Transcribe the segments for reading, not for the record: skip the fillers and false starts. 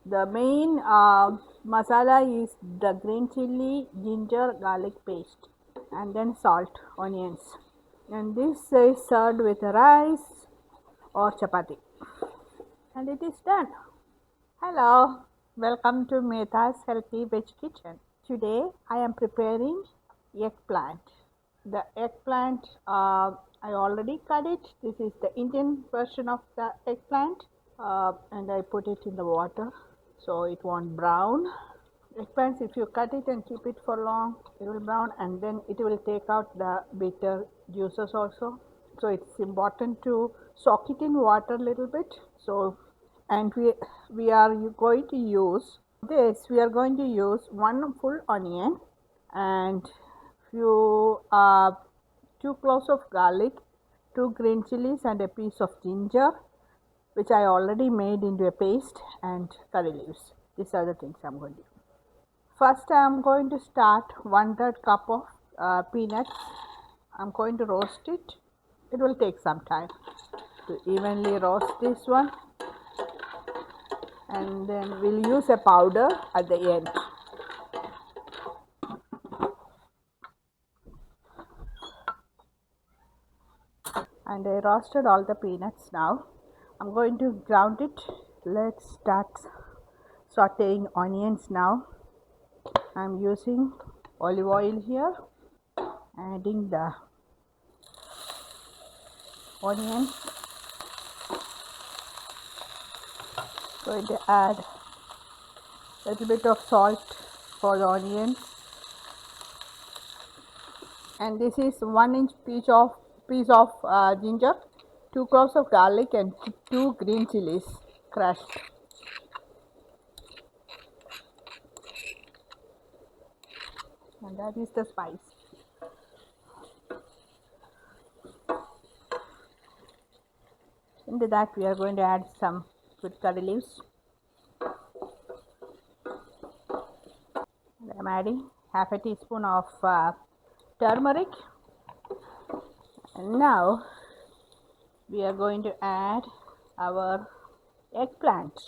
The main masala is the green chili, ginger, garlic paste, and then salt, onions. And this is served with rice or chapati. And it is done. Hello, welcome to Meta's Healthy Veg Kitchen. Today I am preparing eggplant. The eggplant, I already cut it. This is the Indian version of the eggplant, and I put it in the water so it won't brown. Eggplants, if you cut it and keep it for long, it will brown, and then it will take out the bitter juices also. So it's important to soak it in water a little bit. So, and we are going to use this. We are going to use one full onion and few 2 cloves of garlic, 2 green chilies, and a piece of ginger, which I already made into a paste, and curry leaves. These are the things I'm going to do. First, I am going to start 1/3 cup of peanuts. I'm going to roast it. It will take some time to evenly roast this one, and then we'll use a powder at the end. And I roasted all the peanuts now. I'm going to ground it. Let's start sautéing onions now. I'm using olive oil here, adding the onion. Going to add a little bit of salt for the onions, and this is 1-inch piece of ginger, 2 cloves of garlic, and 2 green chilies crushed. And that is the spice. Into that we are going to add some good curry leaves. And I'm adding half a teaspoon of turmeric. And now we are going to add our eggplant.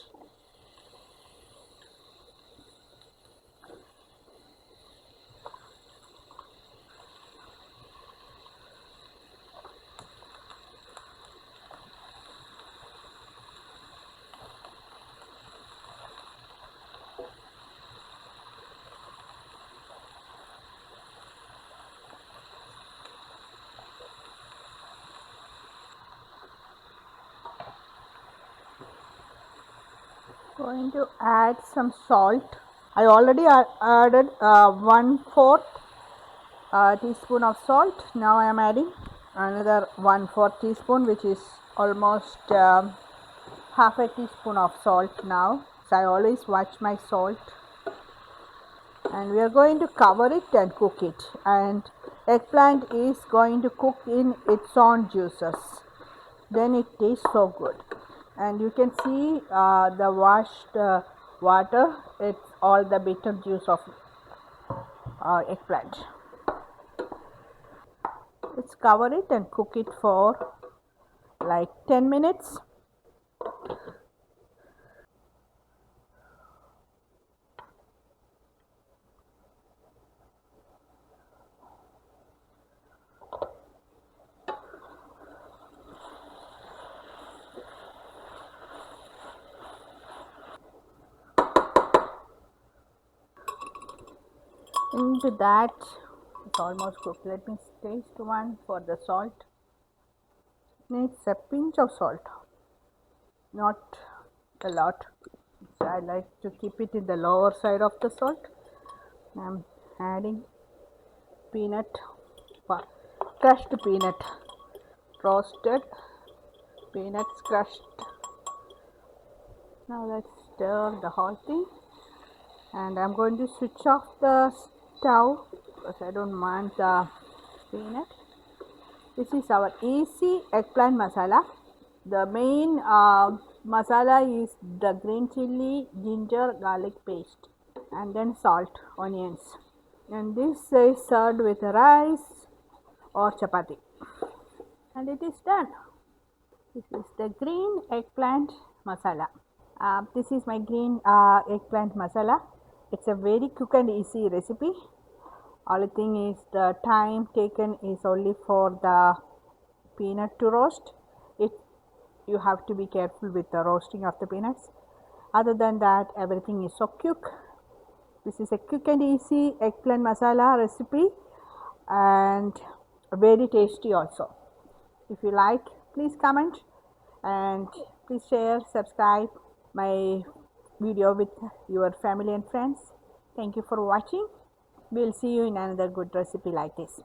Going to add some salt. I already added 1/4 teaspoon of salt. Now I am adding another 1/4 teaspoon, which is almost half a teaspoon of salt now. So I always watch my salt. And we are going to cover it and cook it. And eggplant is going to cook in its own juices. Then it tastes so good. And you can see the washed water. It's all the bitter juice of eggplant. Let's cover it and cook it for like 10 minutes. Into that, it's almost cooked. Let me taste one for the salt. Needs a pinch of salt, not a lot. So I like to keep it in the lower side of the salt. I'm adding peanut, crushed peanut, roasted peanuts crushed. Now let's stir the whole thing, and I'm going to switch off the stove because I don't want the peanut. This is our easy eggplant masala. The main masala is the green chili, ginger, garlic paste, and then salt, onions. And this is served with rice or chapati. And it is done. This is the green eggplant masala. This is my green eggplant masala. It's a very quick and easy recipe. Only thing is the time taken is only for the peanut to roast. It you have to be careful with the roasting of the peanuts. Other than that, everything is so quick. This is a quick and easy eggplant masala recipe and very tasty also. If you like, please comment and please share, subscribe my video with your family and friends. Thank you for watching. We'll see you in another good recipe like this.